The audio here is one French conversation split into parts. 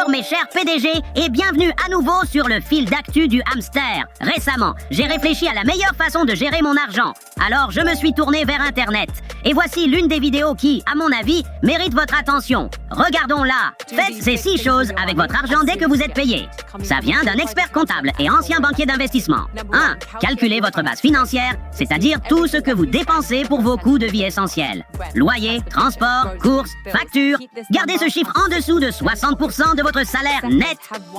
Bonjour mes chers PDG et bienvenue à nouveau sur le fil d'actu du hamster. Récemment, j'ai réfléchi à la meilleure façon de gérer mon argent. Alors je me suis tourné vers Internet. Et voici l'une des vidéos qui, à mon avis, mérite votre attention. Regardons-la. Faites ces 6 choses avec votre argent dès que vous êtes payé. Ça vient d'un expert comptable et ancien banquier d'investissement. 1. Calculez votre base financière, c'est-à-dire tout ce que vous dépensez pour vos coûts de vie essentiels. Loyer, transport, courses, factures. Gardez ce chiffre en dessous de 60% de votre salaire net.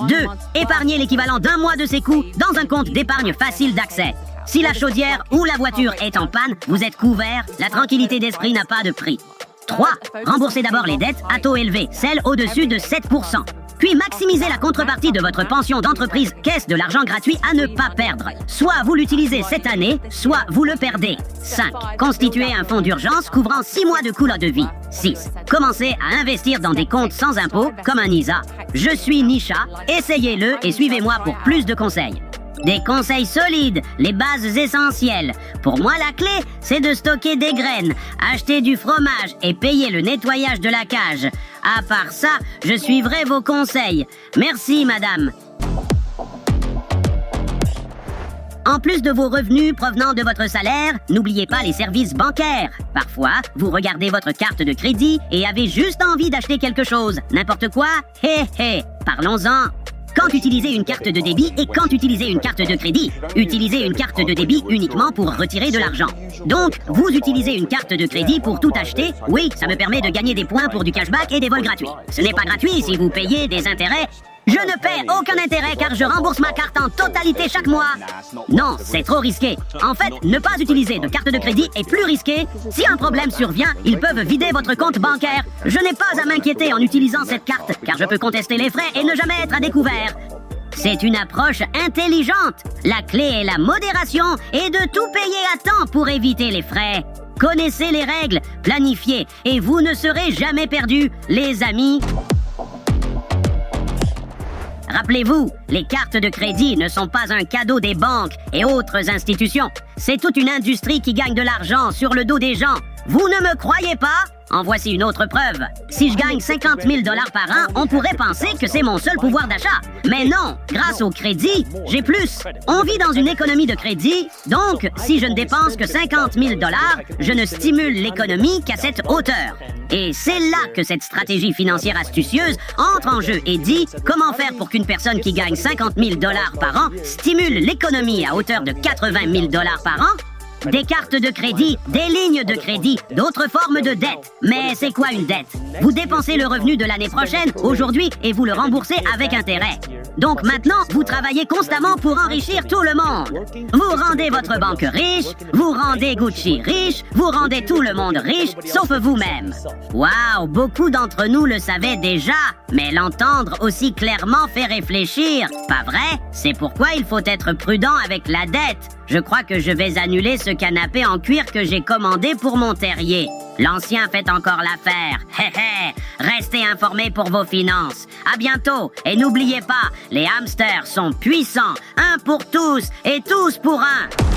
2. Épargnez l'équivalent d'un mois de ces coûts dans un compte d'épargne facile d'accès. Si la chaudière ou la voiture est en panne, vous êtes couvert, la tranquillité d'esprit n'a pas de prix. 3. Remboursez d'abord les dettes à taux élevé, celles au-dessus de 7%. Puis maximisez la contrepartie de votre pension d'entreprise caisse de l'argent gratuit à ne pas perdre. Soit vous l'utilisez cette année, soit vous le perdez. 5. Constituez un fonds d'urgence couvrant 6 mois de coûts de vie. 6. Commencez à investir dans des comptes sans impôt comme un ISA. Je suis Nisha, essayez-le et suivez-moi pour plus de conseils. Des conseils solides, les bases essentielles. Pour moi, la clé, c'est de stocker des graines, acheter du fromage et payer le nettoyage de la cage. À part ça, je suivrai vos conseils. Merci, madame. En plus de vos revenus provenant de votre salaire, n'oubliez pas les services bancaires. Parfois, vous regardez votre carte de crédit et avez juste envie d'acheter quelque chose. N'importe quoi? Parlons-en. Quand utiliser une carte de débit et quand utiliser une carte de crédit. Utilisez une carte de débit uniquement pour retirer de l'argent. Donc, vous utilisez une carte de crédit pour tout acheter. Oui, ça me permet de gagner des points pour du cashback et des vols gratuits. Ce n'est pas gratuit si vous payez des intérêts. Je ne paie aucun intérêt car je rembourse ma carte en totalité chaque mois. Non, c'est trop risqué. En fait, ne pas utiliser de carte de crédit est plus risqué. Si un problème survient, ils peuvent vider votre compte bancaire. Je n'ai pas à m'inquiéter en utilisant cette carte car je peux contester les frais et ne jamais être à découvert. C'est une approche intelligente. La clé est la modération et de tout payer à temps pour éviter les frais. Connaissez les règles, planifiez et vous ne serez jamais perdu, les amis. Rappelez-vous, les cartes de crédit ne sont pas un cadeau des banques et autres institutions. C'est toute une industrie qui gagne de l'argent sur le dos des gens. Vous ne me croyez pas? En voici une autre preuve. Si je gagne 50 000 $ par an, on pourrait penser que c'est mon seul pouvoir d'achat. Mais non, grâce au crédit, j'ai plus. On vit dans une économie de crédit, donc si je ne dépense que 50 000 $, je ne stimule l'économie qu'à cette hauteur. Et c'est là que cette stratégie financière astucieuse entre en jeu et dit comment faire pour qu'une personne qui gagne 50 000 $ par an stimule l'économie à hauteur de 80 000 $ par an. Des cartes de crédit, des lignes de crédit, d'autres formes de dette. Mais c'est quoi une dette? Vous dépensez le revenu de l'année prochaine, aujourd'hui, et vous le remboursez avec intérêt. Donc maintenant, vous travaillez constamment pour enrichir tout le monde. Vous rendez votre banque riche, vous rendez Gucci riche, vous rendez tout le monde riche, sauf vous-même. Waouh, beaucoup d'entre nous le savaient déjà, mais l'entendre aussi clairement fait réfléchir. Pas vrai? C'est pourquoi il faut être prudent avec la dette. Je crois que je vais annuler ce canapé en cuir que j'ai commandé pour mon terrier. L'ancien fait encore l'affaire. Restez informés pour vos finances. À bientôt et n'oubliez pas, les hamsters sont puissants. Un pour tous et tous pour un.